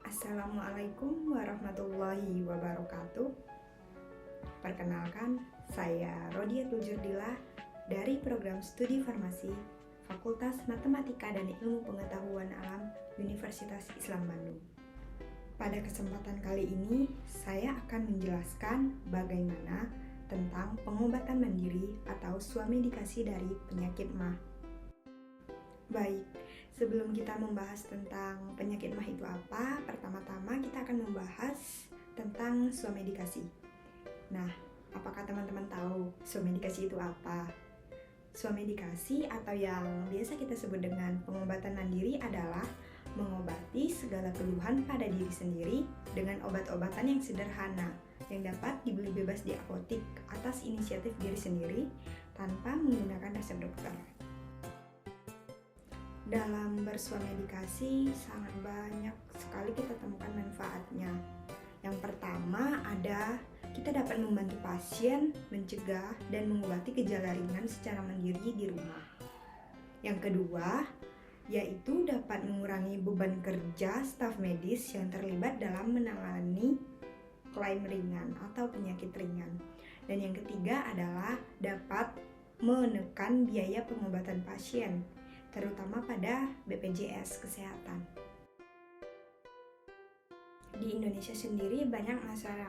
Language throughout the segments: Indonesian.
Assalamualaikum warahmatullahi wabarakatuh. Perkenalkan, saya Rodiatul Jurdila dari program studi farmasi Fakultas Matematika dan Ilmu Pengetahuan Alam Universitas Islam Bandung. Pada kesempatan kali ini, saya akan menjelaskan bagaimana tentang pengobatan mandiri atau swamedikasi dari penyakit MAH. Baik, sebelum kita membahas tentang penyakit MAH itu apa, pertama-tama kita akan membahas tentang swamedikasi. Nah, apakah teman-teman tahu swamedikasi itu apa? Swamedikasi atau yang biasa kita sebut dengan pengobatan mandiri adalah mengobati segala keluhan pada diri sendiri dengan obat-obatan yang sederhana yang dapat dibeli bebas di apotik atas inisiatif diri sendiri tanpa menggunakan resep dokter. Dalam bersuamedikasi sangat banyak sekali kita temukan manfaatnya. Yang pertama ada kita dapat membantu pasien mencegah dan mengobati gejala ringan secara mandiri di rumah. Yang kedua yaitu dapat mengurangi beban kerja staf medis yang terlibat dalam menangani klaim ringan atau penyakit ringan. Dan yang ketiga adalah dapat menekan biaya pengobatan pasien, terutama pada BPJS Kesehatan. Di Indonesia sendiri banyak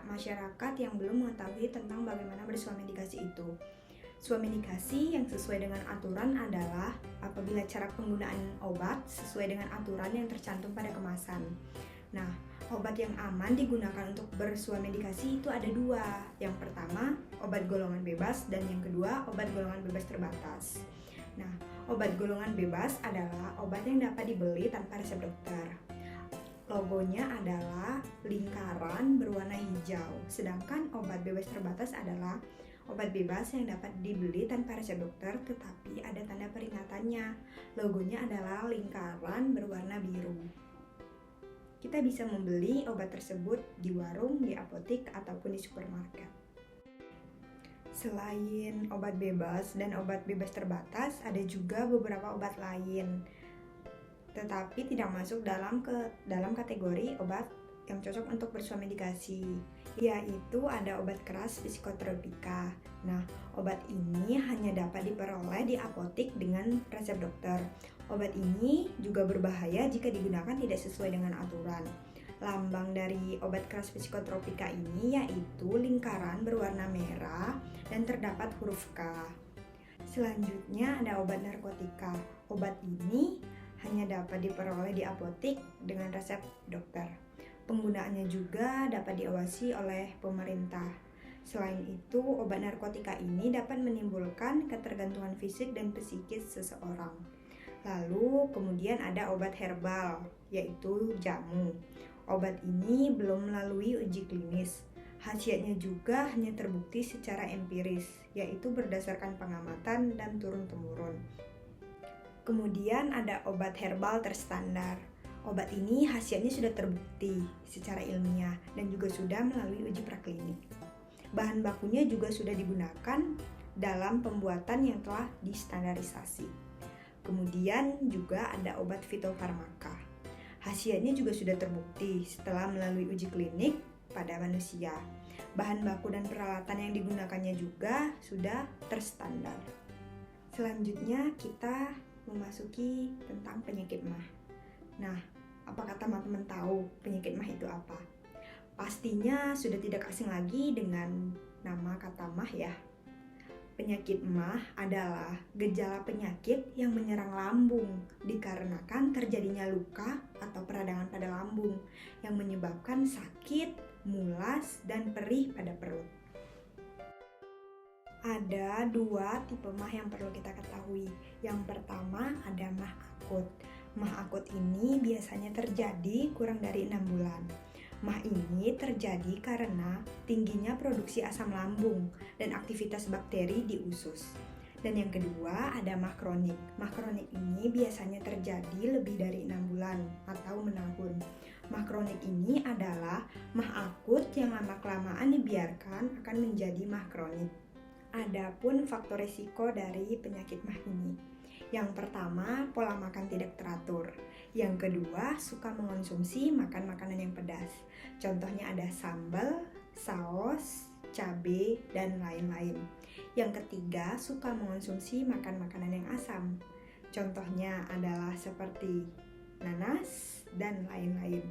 masyarakat yang belum mengetahui tentang bagaimana bersuamedikasi itu. Suamedikasi yang sesuai dengan aturan adalah apabila cara penggunaan obat sesuai dengan aturan yang tercantum pada kemasan. Nah, obat yang aman digunakan untuk bersuamedikasi itu ada dua. Yang pertama, obat golongan bebas, dan yang kedua, obat golongan bebas terbatas. Nah, obat golongan bebas adalah obat yang dapat dibeli tanpa resep dokter. Logonya adalah lingkaran berwarna hijau, sedangkan obat bebas terbatas adalah obat bebas yang dapat dibeli tanpa resep dokter tetapi ada tanda peringatannya. Logonya adalah lingkaran berwarna biru. Kita bisa membeli obat tersebut di warung, di apotik, ataupun di supermarket. Selain obat bebas dan obat bebas terbatas, ada juga beberapa obat lain tetapi tidak masuk dalam kategori obat yang cocok untuk bersuamedikasi, yaitu ada obat keras psikotropika. Nah, obat ini hanya dapat diperoleh di apotik dengan resep dokter. Obat ini juga berbahaya jika digunakan tidak sesuai dengan aturan. Lambang dari obat keras psikotropika ini yaitu lingkaran berwarna merah dan terdapat huruf K. Selanjutnya ada obat narkotika. Obat ini hanya dapat diperoleh di apotik dengan resep dokter. Penggunaannya juga dapat diawasi oleh pemerintah. Selain itu, obat narkotika ini dapat menimbulkan ketergantungan fisik dan psikis seseorang. Lalu kemudian ada obat herbal, yaitu jamu. Obat ini belum melalui uji klinis. Khasiatnya juga hanya terbukti secara empiris, yaitu berdasarkan pengamatan dan turun-temurun. Kemudian ada obat herbal terstandar. Obat ini khasiatnya sudah terbukti secara ilmiah dan juga sudah melalui uji praklinik. Bahan bakunya juga sudah digunakan dalam pembuatan yang telah distandarisasi. Kemudian juga ada obat fitofarmaka. Khasiatnya juga sudah terbukti setelah melalui uji klinik pada manusia. Bahan baku dan peralatan yang digunakannya juga sudah terstandar. Selanjutnya kita memasuki tentang penyakit MAH. Nah, apakah teman-teman tahu penyakit MAH itu apa? Pastinya sudah tidak asing lagi dengan nama kata MAH ya. Penyakit MAH adalah gejala penyakit yang menyerang lambung dikarenakan terjadinya luka atau peradangan pada lambung yang menyebabkan sakit, mulas, dan perih pada perut. Ada dua tipe MAH yang perlu kita ketahui. Yang pertama ada MAH akut. MAH akut ini biasanya terjadi kurang dari 6 bulan. MAH ini terjadi karena tingginya produksi asam lambung dan aktivitas bakteri di usus. Dan yang kedua ada MAH kronik. MAH kronik ini biasanya terjadi lebih dari 6 bulan atau menahun. MAH kronik ini adalah MAH akut yang lama-kelamaan dibiarkan akan menjadi MAH kronik. Adapun faktor risiko dari penyakit MAH ini. Yang pertama, pola makan tidak teratur. Yang kedua, suka mengonsumsi makan makanan yang pedas. Contohnya ada sambal, saus, cabai, dan lain-lain. Yang ketiga, suka mengonsumsi makan makanan yang asam. Contohnya adalah seperti nanas dan lain-lain.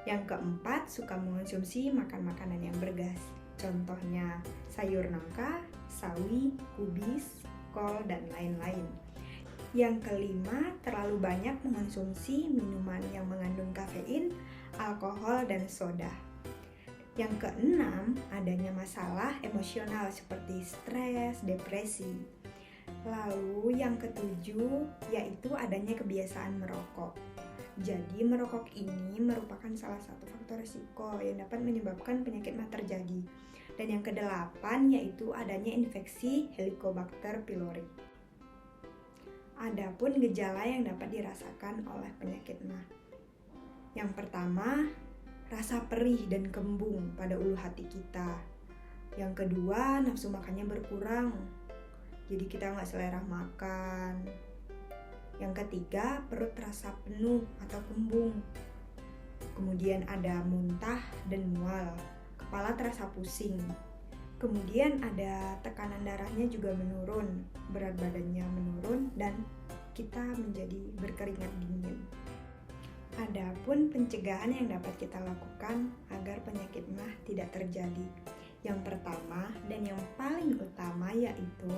Yang keempat, suka mengonsumsi makan makanan yang bergas. Contohnya sayur nangka, sawi, kubis, kol, dan lain-lain. Yang kelima, terlalu banyak mengonsumsi minuman yang mengandung kafein, alkohol, dan soda. Yang keenam, adanya masalah emosional seperti stres, depresi. Lalu yang ketujuh, yaitu adanya kebiasaan merokok. Jadi merokok ini merupakan salah satu faktor risiko yang dapat menyebabkan penyakit mah terjadi. Dan yang kedelapan, yaitu adanya infeksi Helicobacter pylori. Adapun gejala yang dapat dirasakan oleh penyakit mah. Yang pertama, rasa perih dan kembung pada ulu hati kita. Yang kedua, nafsu makannya berkurang. Jadi kita nggak selera makan. Yang ketiga, perut terasa penuh atau kembung. Kemudian ada muntah dan mual. Kepala terasa pusing. Kemudian ada tekanan darahnya juga menurun, berat badannya menurun, dan kita menjadi berkeringat dingin. Adapun pencegahan yang dapat kita lakukan agar penyakit mah tidak terjadi. Yang pertama dan yang paling utama yaitu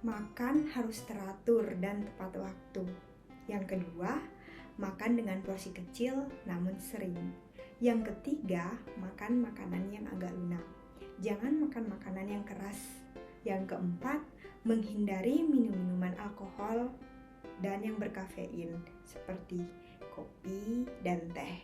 makan harus teratur dan tepat waktu. Yang kedua, makan dengan porsi kecil namun sering. Yang ketiga, makan makanan yang agak lunak. Jangan makan makanan yang keras. Yang keempat, menghindari minum-minuman alkohol dan yang berkafein seperti kopi dan teh.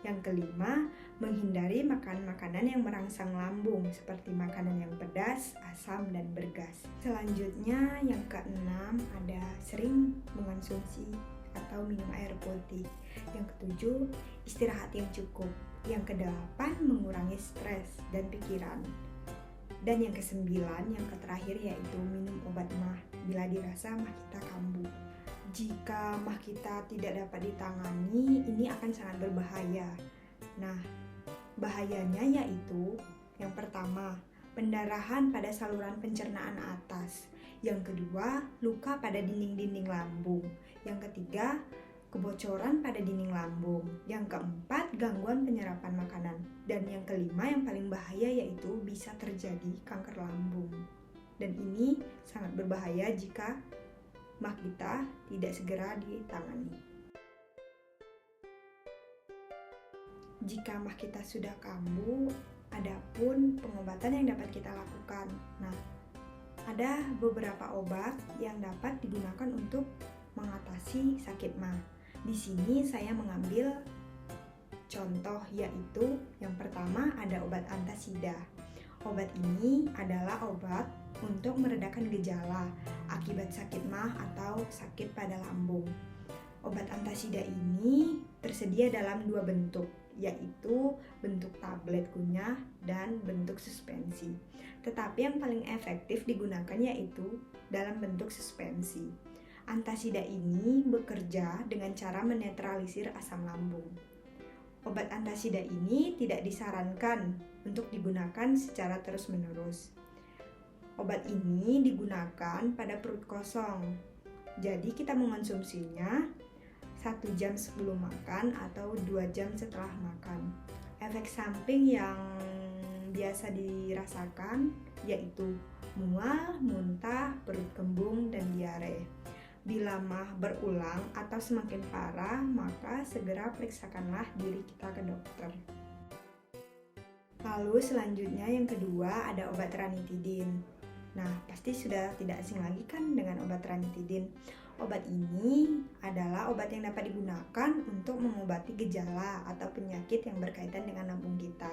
Yang kelima, menghindari makan makanan yang merangsang lambung seperti makanan yang pedas, asam, dan bergas. Selanjutnya, yang keenam ada sering mengonsumsi atau minum air putih. Yang ketujuh, istirahat yang cukup. Yang kedelapan, mengurangi stres dan pikiran. Dan yang kesembilan, yang terakhir yaitu minum obat mah bila dirasa mah kita kambuh. Jika mah kita tidak dapat ditangani, ini akan sangat berbahaya. Nah, bahayanya yaitu yang pertama, pendarahan pada saluran pencernaan atas. Yang kedua, luka pada dinding-dinding lambung. Yang ketiga, kebocoran pada dinding lambung. Yang keempat, gangguan penyerapan makanan. Dan yang kelima yang paling bahaya yaitu bisa terjadi kanker lambung. Dan ini sangat berbahaya jika mah kita tidak segera ditangani. Jika mah kita sudah kambuh, adapun pengobatan yang dapat kita lakukan. Nah, ada beberapa obat yang dapat digunakan untuk mengatasi sakit mah. Di sini saya mengambil contoh yaitu yang pertama ada obat antasida. Obat ini adalah obat untuk meredakan gejala akibat sakit mah atau sakit pada lambung. Obat antasida ini tersedia dalam dua bentuk, yaitu bentuk tablet kunyah dan bentuk suspensi. Tetapi yang paling efektif digunakan yaitu dalam bentuk suspensi. Antasida ini bekerja dengan cara menetralisir asam lambung. Obat antasida ini tidak disarankan untuk digunakan secara terus-menerus. Obat ini digunakan pada perut kosong. Jadi kita mengonsumsinya 1 jam sebelum makan atau 2 jam setelah makan. Efek samping yang biasa dirasakan yaitu mual, muntah, perut kembung, dan diare. Bila mah berulang atau semakin parah, maka segera periksakanlah diri kita ke dokter. Lalu selanjutnya yang kedua ada obat ranitidin. Nah, pasti sudah tidak asing lagi kan dengan obat ranitidin. Obat ini adalah obat yang dapat digunakan untuk mengobati gejala atau penyakit yang berkaitan dengan lambung kita.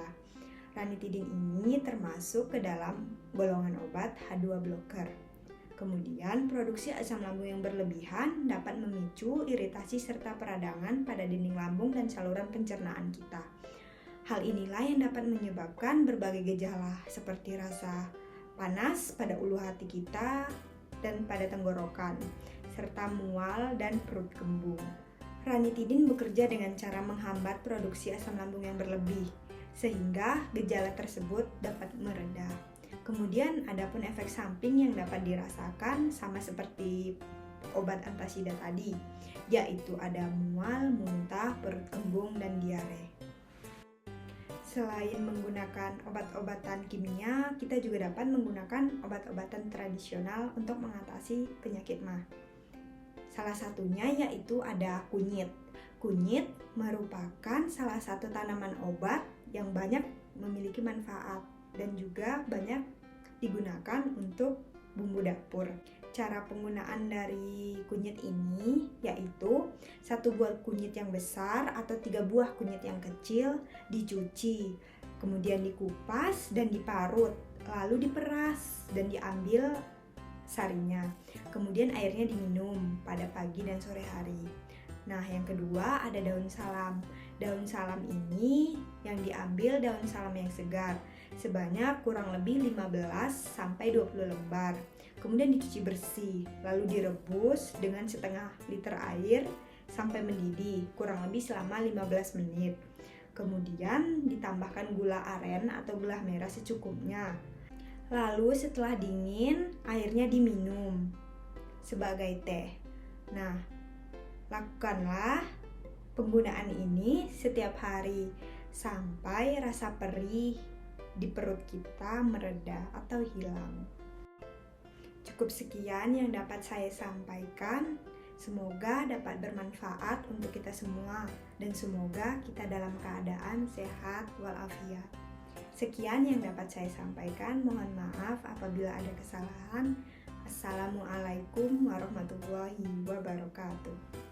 Ranitidin ini termasuk ke dalam golongan obat H2 blocker. Kemudian, produksi asam lambung yang berlebihan dapat memicu iritasi serta peradangan pada dinding lambung dan saluran pencernaan kita. Hal inilah yang dapat menyebabkan berbagai gejala seperti rasa panas pada ulu hati kita dan pada tenggorokan, serta mual dan perut kembung. Ranitidin bekerja dengan cara menghambat produksi asam lambung yang berlebih, sehingga gejala tersebut dapat mereda. Kemudian adapun efek samping yang dapat dirasakan sama seperti obat antasida tadi, yaitu ada mual, muntah, perut kembung, dan diare. Selain menggunakan obat-obatan kimia, kita juga dapat menggunakan obat-obatan tradisional untuk mengatasi penyakit MAH. Salah satunya yaitu ada kunyit. Kunyit merupakan salah satu tanaman obat yang banyak memiliki manfaat dan juga banyak digunakan untuk bumbu dapur. Cara penggunaan dari kunyit ini yaitu 1 buah kunyit yang besar atau 3 buah kunyit yang kecil dicuci, kemudian dikupas dan diparut, lalu diperas dan diambil sarinya. Kemudian airnya diminum pada pagi dan sore hari. Nah, yang kedua ada daun salam. Daun salam ini yang diambil daun salam yang segar sebanyak kurang lebih 15-20 lembar. Kemudian dicuci bersih, lalu direbus dengan setengah liter air sampai mendidih kurang lebih selama 15 menit. Kemudian ditambahkan gula aren atau gula merah secukupnya. Lalu setelah dingin, airnya diminum sebagai teh. Nah, lakukanlah penggunaan ini setiap hari sampai rasa perih di perut kita mereda atau hilang. Cukup sekian yang dapat saya sampaikan. Semoga dapat bermanfaat untuk kita semua dan semoga kita dalam keadaan sehat walafiat. Sekian yang dapat saya sampaikan. Mohon maaf apabila ada kesalahan. Assalamualaikum warahmatullahi wabarakatuh.